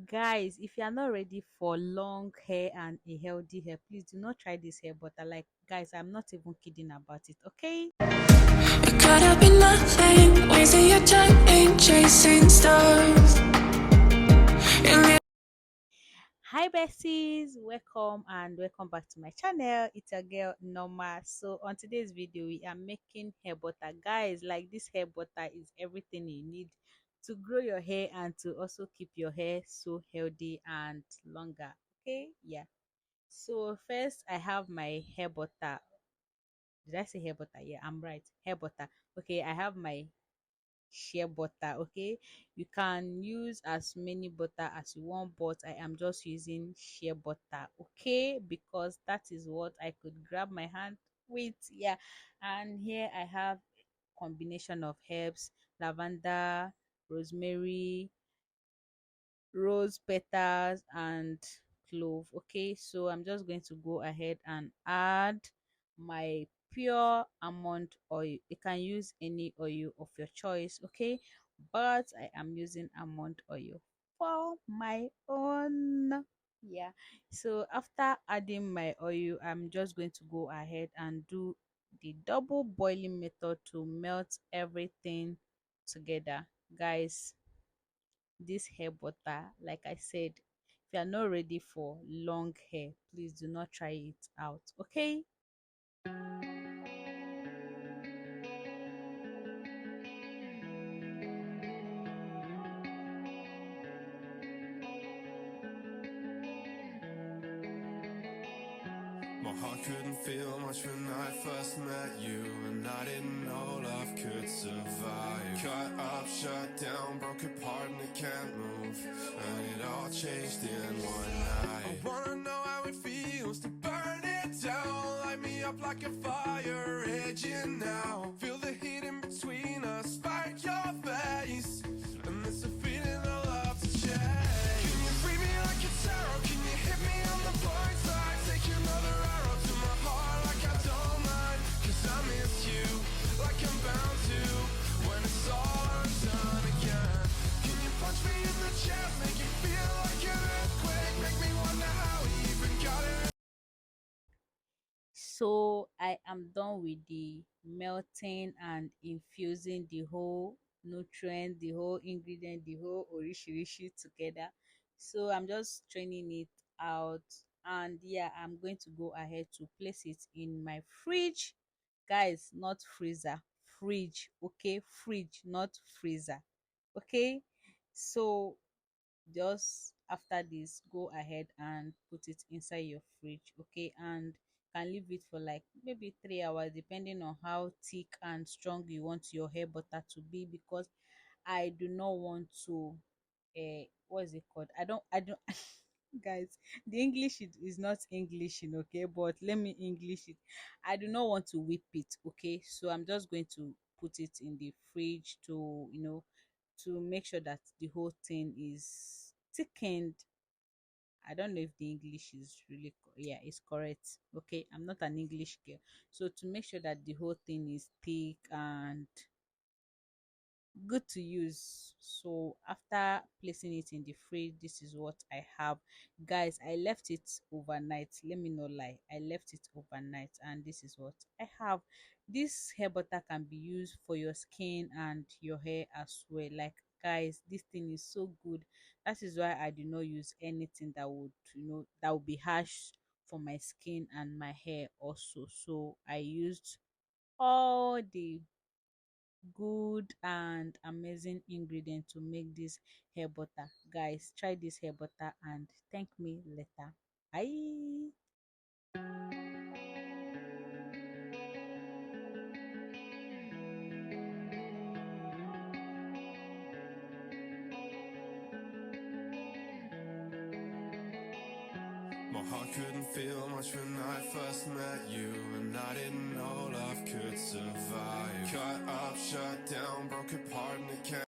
Guys, if you are not ready for long hair and a healthy hair, please do not try this hair butter. Like, guys, I'm not even kidding about it, okay? You caught up in nothing, wasting your time ain't chasing stars. Hi besties, welcome back to my channel. It's a girl Norma. So on today's video we are making hair butter. Guys, like, this hair butter is everything you need to grow your hair and to also keep your hair so healthy and longer. Okay, yeah. So first I have my hair butter. Did I say hair butter? Yeah, I'm right. Hair butter. Okay, I have my shea butter. Okay, you can use as many butter as you want, but I am just using shea butter, okay, because that is what I could grab my hand with. Yeah, and here I have combination of herbs: lavender, rosemary, rose petals, and clove. Okay, so I'm just going to go ahead and add my pure almond oil. You can use any oil of your choice, okay, but I am using almond oil for my own. Yeah, so after adding my oil, I'm just going to go ahead and do the double boiling method to melt everything together. Guys, this hair butter, like I said, if you are not ready for long hair, please do not try it out, okay? My heart couldn't feel much when I first met you, and I didn't know love could survive. Cut up, shut down, broke apart and it can't move, and it all changed in one night. I wanna know how it feels to burn it down, light me up like a fire raging now. Feel the heat in between us, spark your face, and it's a feeling I love to change. Can you breathe me like a tarot? Can you hit me on the blind side? Take another arrow to my heart like I don't mind, 'cause I miss you like I'm bound to when it's all undone again. Can you punch me in the chest, make it feel like an earthquake, make me wonder how we even got it. So I am done with the melting and infusing the whole nutrient, the whole ingredient, the whole orishirishi together. So I'm just straining it out, and yeah, I'm going to go ahead to place it in my fridge. Guys, not freezer, fridge, okay? Fridge, not freezer, okay? So just after this, go ahead and put it inside your fridge, okay, and can leave it for like maybe 3 hours, depending on how thick and strong you want your hair butter to be, because I do not want to what is it called, I don't guys, the English is not English, okay, but let me English it. I do not want to whip it, okay, so I'm just going to put it in the fridge to, to make sure that the whole thing is thickened. I don't know if the English is really yeah, it's correct. Okay, I'm not an English girl, so to make sure that the whole thing is thick and good to use. So after placing it in the fridge, this is what I have. Guys, I left it overnight. Let me not lie, I left it overnight, and this is what I have. This hair butter can be used for your skin and your hair as well. Like, guys, this thing is so good. That is why I do not use anything that would, that would be harsh for my skin and my hair also. So I used all the good and amazing ingredient to make this hair butter. Guys, try this hair butter and thank me later. Bye. My heart couldn't feel much when I first met you, and I didn't know love could survive. Cut up, shut down, broke apart and it can't